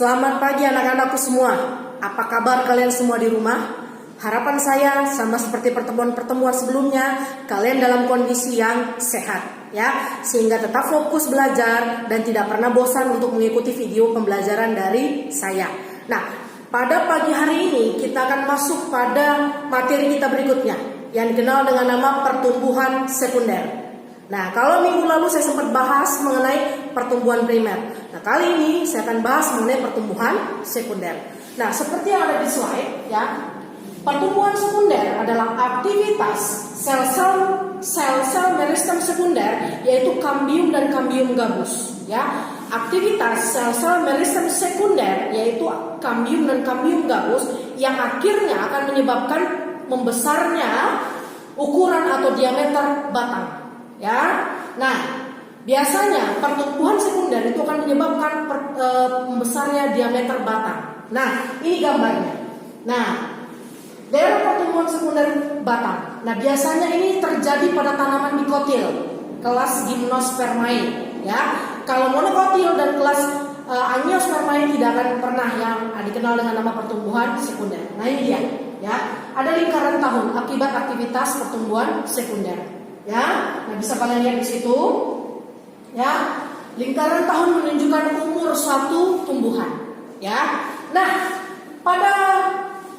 Selamat pagi anak-anakku semua. Apa kabar kalian semua di rumah? Harapan saya sama seperti pertemuan-pertemuan sebelumnya, kalian dalam kondisi yang sehat ya, sehingga tetap fokus belajar dan tidak pernah bosan untuk mengikuti video pembelajaran dari saya. Nah, pada pagi hari ini kita akan masuk pada materi kita berikutnya yang dikenal dengan nama pertumbuhan sekunder. Nah, kalau minggu lalu saya sempat bahas mengenai pertumbuhan primer. Nah, kali ini saya akan bahas mengenai pertumbuhan sekunder. Nah, seperti yang ada di slide ya, pertumbuhan sekunder adalah aktivitas sel-sel meristem sekunder, yaitu kambium dan kambium gabus ya. Aktivitas sel-sel meristem sekunder yaitu kambium dan kambium gabus yang akhirnya akan menyebabkan membesarnya ukuran atau diameter batang. Ya, nah biasanya pertumbuhan sekunder itu akan menyebabkan membesarnya diameter batang. Nah, ini gambarnya. Nah, daerah pertumbuhan sekunder batang. Nah, biasanya ini terjadi pada tanaman dikotil, kelas Gymnospermae. Ya, kalau monokotil dan kelas Angiospermae tidak akan pernah yang dikenal dengan nama pertumbuhan sekunder. Nah, ini dia. Ya, ada lingkaran tahun akibat aktivitas pertumbuhan sekunder. Ya, nah bisa kalian lihat di situ. Ya, lingkaran tahun menunjukkan umur suatu tumbuhan. Ya, nah pada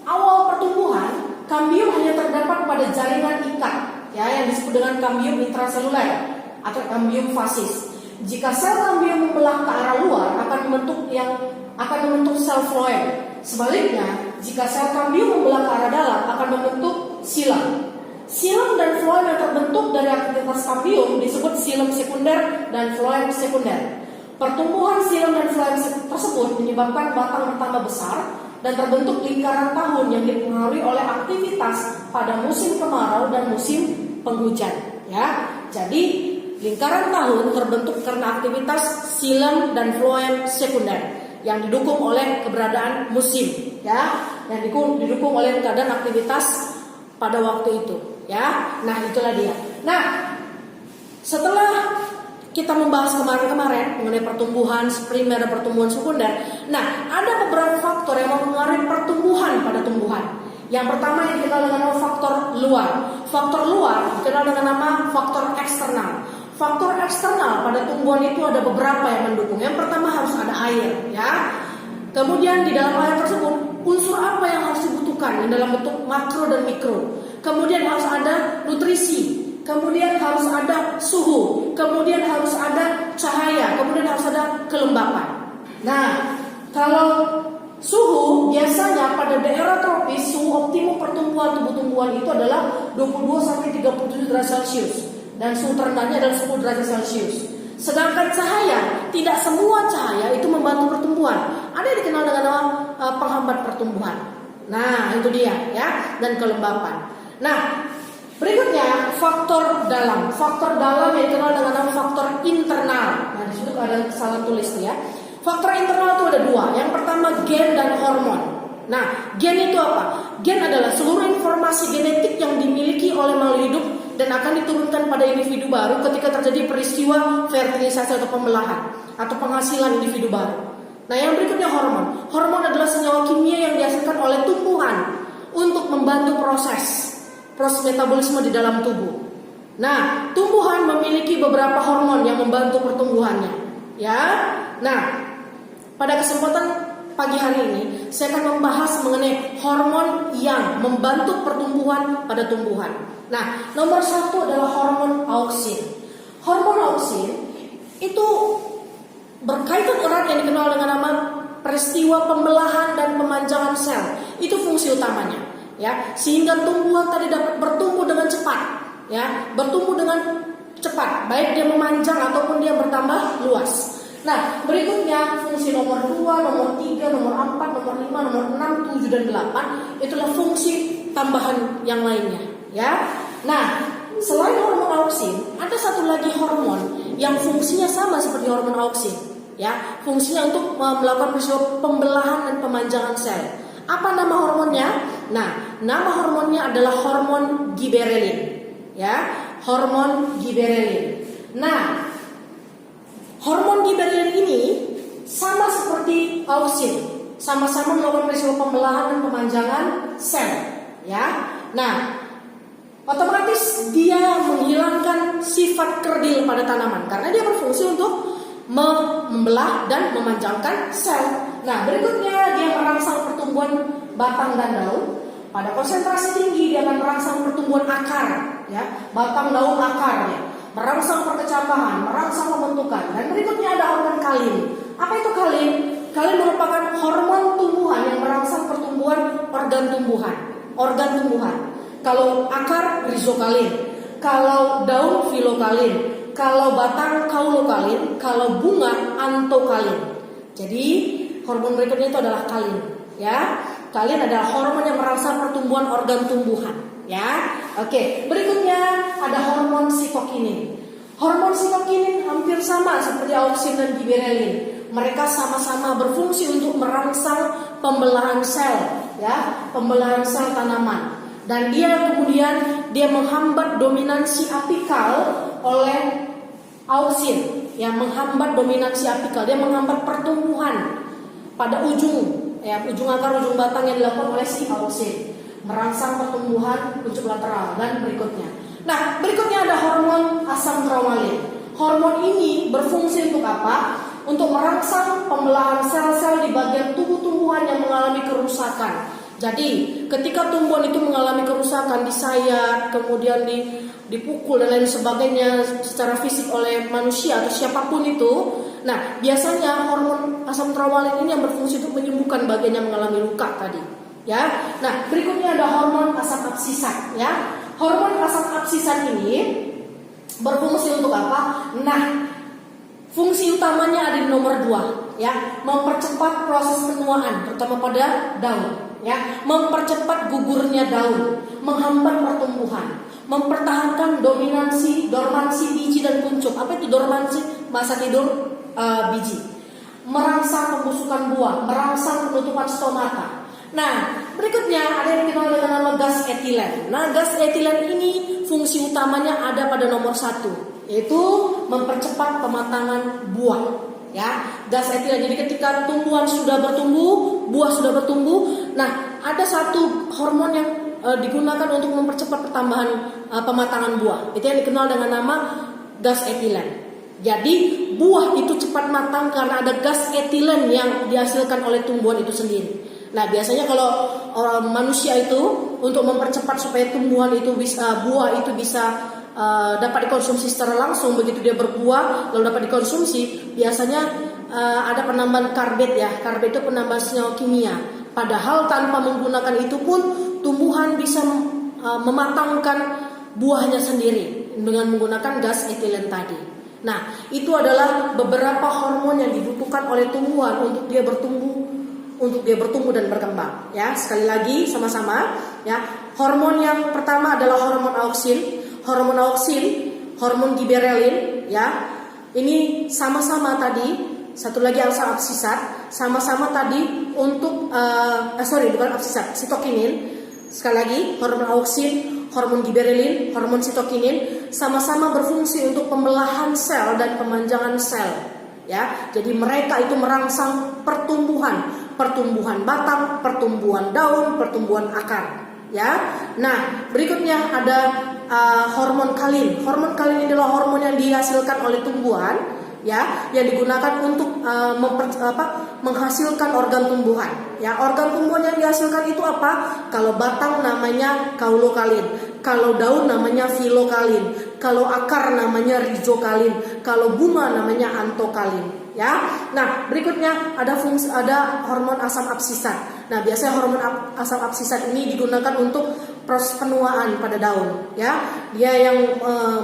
awal pertumbuhan, kambium hanya terdapat pada jaringan ikat, ya, yang disebut dengan kambium intraseluler atau kambium fasis. Jika sel kambium membelah ke arah luar, akan membentuk sel floem. Sebaliknya, jika sel kambium membelah ke arah dalam, akan membentuk xilem. Xilem dan floem yang terbentuk dari aktivitas kambium disebut xilem sekunder dan floem sekunder. Pertumbuhan xilem dan floem tersebut menyebabkan batang bertambah besar dan terbentuk lingkaran tahun yang dipengaruhi oleh aktivitas pada musim kemarau dan musim penghujan. Ya, jadi lingkaran tahun terbentuk karena aktivitas xilem dan floem sekunder yang didukung oleh keberadaan musim. Ya, yang didukung oleh keadaan aktivitas pada waktu itu. Ya, nah itulah dia. Nah, setelah kita membahas kemarin mengenai pertumbuhan primer dan pertumbuhan sekunder, nah ada beberapa faktor yang mempengaruhi pertumbuhan pada tumbuhan. Yang pertama yang dikenal dengan nama faktor luar. Faktor luar dikenal dengan nama faktor eksternal. Faktor eksternal pada tumbuhan itu ada beberapa yang mendukung. Yang pertama harus ada air, ya. Kemudian di dalam air tersebut unsur apa yang harus dibutuhkan dalam bentuk makro dan mikro. Kemudian harus ada nutrisi, kemudian harus ada suhu, kemudian harus ada cahaya, kemudian harus ada kelembapan. Nah, kalau suhu biasanya pada daerah tropis suhu optimum pertumbuhan tumbuh-tumbuhan itu adalah 22 sampai 37 derajat Celcius dan suhu terendahnya adalah 10 derajat Celcius. Sedangkan cahaya, tidak semua cahaya itu membantu pertumbuhan. Ada yang dikenal dengan nama penghambat pertumbuhan. Nah, itu dia ya, dan kelembapan. Nah, berikutnya faktor dalam. Faktor dalam yang dikenal dengan nama faktor internal. Nah, di situ ada salah tulis ya. Faktor internal itu ada dua. Yang pertama gen dan hormon. Nah, gen itu apa? Gen adalah seluruh informasi genetik yang dimiliki oleh makhluk hidup dan akan diturunkan pada individu baru ketika terjadi peristiwa fertilisasi atau pembelahan atau penghasilan individu baru. Nah, yang berikutnya hormon. Hormon adalah senyawa kimia yang dihasilkan oleh tumbuhan untuk membantu proses metabolisme di dalam tubuh. Nah, tumbuhan memiliki beberapa hormon yang membantu pertumbuhannya. Ya. Nah, pada kesempatan pagi hari ini saya akan membahas mengenai hormon yang membantu pertumbuhan pada tumbuhan. Nah, nomor satu adalah hormon auksin. Hormon auksin itu berkaitan erat yang dikenal dengan nama peristiwa pembelahan dan pemanjangan sel. Itu fungsi utamanya. Ya, sehingga tumbuhan tadi dapat bertumbuh dengan cepat, ya, bertumbuh dengan cepat, baik dia memanjang ataupun dia bertambah luas. Nah, berikutnya fungsi nomor 2, nomor 3, nomor 4, nomor 5, nomor 6, 7 dan 8 itulah fungsi tambahan yang lainnya, ya. Nah, selain hormon auksin, ada satu lagi hormon yang fungsinya sama seperti hormon auksin, ya. Fungsinya untuk melakukan peristiwa pembelahan dan pemanjangan sel. Apa nama hormonnya? Nah, nama hormonnya adalah hormon giberelin. Ya, hormon giberelin. Nah, hormon giberelin ini sama seperti auksin, sama-sama melakukan peristiwa pembelahan dan pemanjangan sel, ya. Nah, otomatis dia menghilangkan sifat kerdil pada tanaman karena dia berfungsi untuk membelah dan memanjangkan sel. Nah, berikutnya dia merangsang pertumbuhan batang dan daun. Pada konsentrasi tinggi dia akan merangsang pertumbuhan akar, ya, batang, daun, akar, ya, merangsang perkecapahan, merangsang pembentukan. Dan berikutnya ada hormon kalin. Apa itu kalin? Kalin merupakan hormon tumbuhan yang merangsang pertumbuhan organ tumbuhan. Kalau akar rizokalin, kalau daun filokalin, kalau batang kaulokalin, kalau bunga antokalin. Jadi hormon berikutnya itu adalah kalin, ya. Kalin adalah hormon yang merangsang pertumbuhan organ tumbuhan, ya. Oke, berikutnya ada hormon sitokinin. Hormon sitokinin hampir sama seperti auksin dan giberelin. Mereka sama-sama berfungsi untuk merangsang pembelahan sel, ya, pembelahan sel tanaman. Dan dia kemudian menghambat dominansi apikal oleh auksin, yang menghambat dominansi apikal. Dia menghambat pertumbuhan pada ujung akar, ujung batang yang dilakukan oleh si auksin, merangsang pertumbuhan kuncup lateral. Dan berikutnya, nah berikutnya ada hormon asam traumalin. Hormon ini berfungsi untuk apa? Untuk merangsang pembelahan sel-sel di bagian tubuh tumbuhan yang mengalami kerusakan. Jadi ketika tumbuhan itu mengalami kerusakan, disayat, kemudian dipukul dan lain sebagainya secara fisik oleh manusia atau siapapun itu, nah biasanya hormon asam traumalin ini yang berfungsi untuk menyembuhkan bagian yang mengalami luka tadi, ya. Nah berikutnya ada hormon asam absisat, ya. Hormon asam absisat ini berfungsi untuk apa? Nah, fungsi utamanya ada di nomor 2, ya, mempercepat proses penuaan terutama pada daun, ya, mempercepat gugurnya daun, menghambat pertumbuhan, mempertahankan dormansi biji dan kuncup. Apa itu dormansi? Masa tidur biji. Merangsang pembusukan buah, merangsang penutupan stomata. Nah, berikutnya ada yang dikenal dengan nama gas etilen. Nah, gas etilen ini fungsi utamanya ada pada nomor 1, yaitu mempercepat pematangan buah, ya. Gas etilen. Jadi ketika tumbuhan sudah bertumbuh, buah sudah bertumbuh, nah ada satu hormon yang digunakan untuk mempercepat pertambahan pematangan buah. Itu yang dikenal dengan nama gas etilen. Jadi buah itu cepat matang karena ada gas etilen yang dihasilkan oleh tumbuhan itu sendiri. Nah biasanya kalau manusia itu untuk mempercepat supaya tumbuhan itu bisa, buah itu bisa dapat dikonsumsi secara langsung, begitu dia berbuah lalu dapat dikonsumsi, biasanya ada penambahan karbit, ya. Karbit itu penambahan senyawa kimia. Padahal tanpa menggunakan itu pun tumbuhan bisa mematangkan buahnya sendiri dengan menggunakan gas etilen tadi. Nah, itu adalah beberapa hormon yang dibutuhkan oleh tumbuhan untuk dia bertumbuh dan berkembang, ya. Sekali lagi sama-sama, ya. Hormon yang pertama adalah hormon auksin. Hormon auksin, hormon giberelin, ya. Ini sama-sama tadi. Satu lagi asam absisat, sama-sama tadi untuk bukan absisat, sitokinin. Sekali lagi, hormon auksin, hormon giberelin, hormon sitokinin sama-sama berfungsi untuk pembelahan sel dan pemanjangan sel, ya. Jadi mereka itu merangsang pertumbuhan batang, pertumbuhan daun, pertumbuhan akar, ya. Nah, berikutnya ada hormon kalin. Hormon kalin ini adalah hormon yang dihasilkan oleh tumbuhan, ya, yang digunakan untuk menghasilkan organ tumbuhan, ya. Organ tumbuhan yang dihasilkan itu apa? Kalau batang namanya kaulokalin, kalau daun namanya filokalin, kalau akar namanya rizokalin, kalau bunga namanya antokalin, ya. Nah, berikutnya ada hormon asam absisat. Nah, biasanya hormon asam absisat ini digunakan untuk proses penuaan pada daun, ya. Dia yang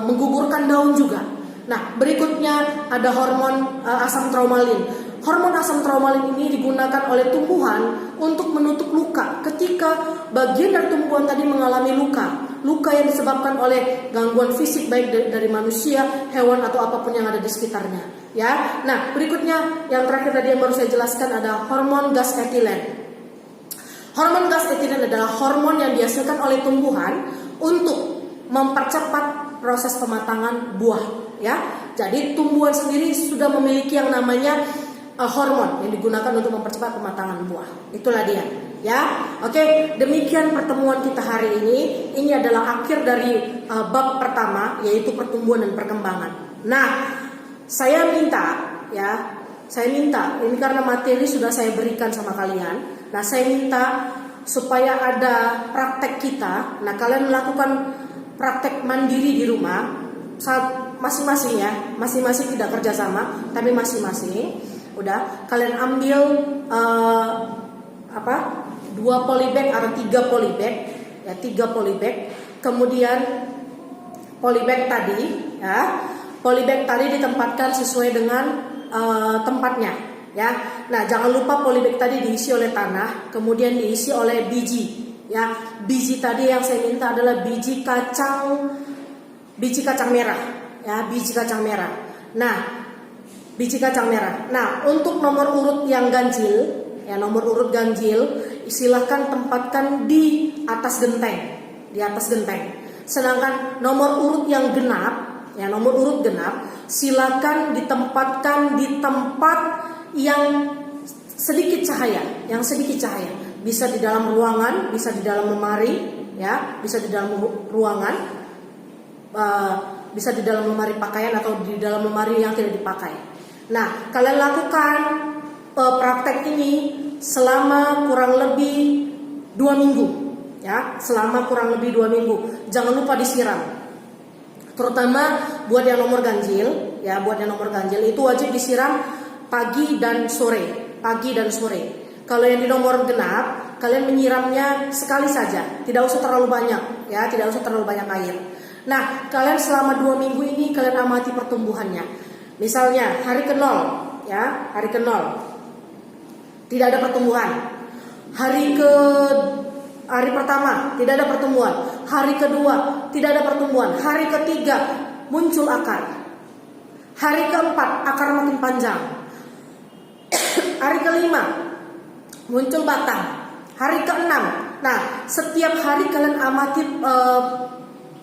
menggugurkan daun juga. Nah, berikutnya ada hormon asam traumalin. Hormon asam traumalin ini digunakan oleh tumbuhan untuk menutup luka ketika bagian dari tumbuhan tadi mengalami luka yang disebabkan oleh gangguan fisik baik dari manusia, hewan atau apapun yang ada di sekitarnya, ya. Nah, berikutnya yang terakhir tadi yang baru saya jelaskan ada hormon gas etilen. Hormon gas etilen adalah hormon yang dihasilkan oleh tumbuhan untuk mempercepat proses pematangan buah, ya. Jadi tumbuhan sendiri sudah memiliki yang namanya hormon yang digunakan untuk mempercepat pematangan buah. Itulah dia. Ya, oke. Demikian pertemuan kita hari ini. Ini adalah akhir dari bab pertama, yaitu pertumbuhan dan perkembangan. Nah, saya minta ini karena materi sudah saya berikan sama kalian. Nah, saya minta supaya ada praktek kita. Nah, kalian melakukan praktek mandiri di rumah, masing-masing ya, masing-masing tidak kerjasama, tapi masing-masing. Udah, kalian ambil 2 polybag atau 3 polybag, ya 3 polybag. Kemudian polybag tadi, ya, polybag tadi ditempatkan sesuai dengan tempatnya, ya. Nah, jangan lupa polybag tadi diisi oleh tanah, kemudian diisi oleh biji, ya. Biji tadi yang saya minta adalah biji kacang merah, ya, biji kacang merah. Nah, biji kacang merah. Nah, untuk nomor urut yang ganjil, ya, nomor urut ganjil, silahkan tempatkan di atas genteng, Sedangkan nomor urut yang genap, ya, nomor urut genap, silakan ditempatkan di tempat yang sedikit cahaya, bisa di dalam ruangan, bisa di dalam lemari, ya, bisa di dalam ruangan, bisa di dalam lemari pakaian atau di dalam lemari yang tidak dipakai. Nah, kalian lakukan praktek ini selama kurang lebih 2 minggu, ya, selama kurang lebih 2 minggu. Jangan lupa disiram. Terutama buat yang nomor ganjil, ya, buat yang nomor ganjil itu wajib disiram pagi dan sore. Kalau yang di nomor genap, kalian menyiramnya sekali saja, tidak usah terlalu banyak, ya, tidak usah terlalu banyak air. Nah, kalian selama 2 minggu ini kalian amati pertumbuhannya. Misalnya hari ke-0, ya, hari ke-0 tidak ada pertumbuhan. Hari pertama tidak ada pertumbuhan. Hari kedua tidak ada pertumbuhan. Hari ketiga muncul akar. Hari keempat akar makin panjang. Hari kelima muncul batang. Hari keenam. Nah, setiap hari kalian amati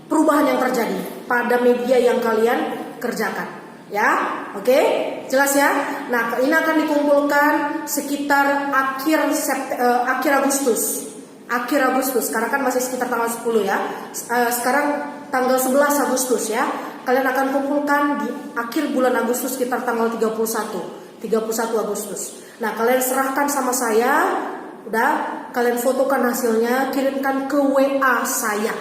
perubahan yang terjadi pada media yang kalian kerjakan. Ya, oke, jelas ya. Nah, ini akan dikumpulkan sekitar akhir Agustus. Karena kan masih sekitar tanggal 10 ya. Sekarang tanggal 11 Agustus ya. Kalian akan kumpulkan di akhir bulan Agustus sekitar tanggal 31 Agustus. Nah, kalian serahkan sama saya. Udah, kalian fotokan hasilnya, kirimkan ke WA saya,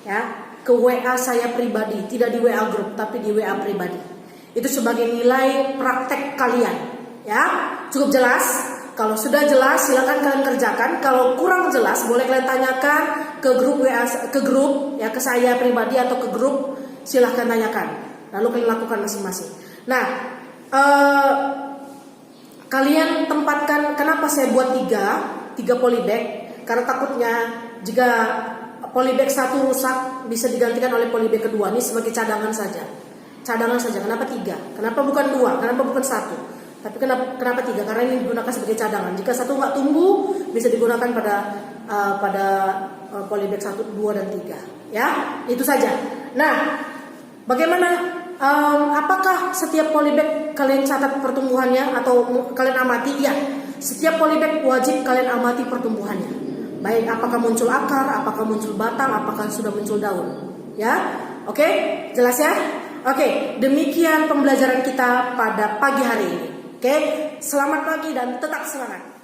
ya, ke WA saya pribadi, tidak di WA grup tapi di WA pribadi. Itu sebagai nilai praktek kalian, ya. Cukup jelas? Kalau sudah jelas silakan kalian kerjakan. Kalau kurang jelas boleh kalian tanyakan ke grup WA, ya, ke saya pribadi atau ke grup, silahkan tanyakan. Lalu kalian lakukan masing-masing. Nah, kalian tempatkan, kenapa saya buat 3 polybag? Karena takutnya jika polybag 1 rusak bisa digantikan oleh polybag kedua. Ini sebagai cadangan saja. Kenapa 3? Kenapa bukan 2? Kenapa bukan 1? Tapi kenapa 3? Karena ini digunakan sebagai cadangan. Jika 1 nggak tumbuh, bisa digunakan pada polybag 1, 2, dan 3. Ya, itu saja. Nah, bagaimana? Apakah setiap polybag kalian catat pertumbuhannya atau kalian amati? Ya, setiap polybag wajib kalian amati pertumbuhannya. Baik, apakah muncul akar, apakah muncul batang, apakah sudah muncul daun. Ya, oke, jelas ya? Oke, demikian pembelajaran kita pada pagi hari ini. Oke, selamat pagi dan tetap semangat.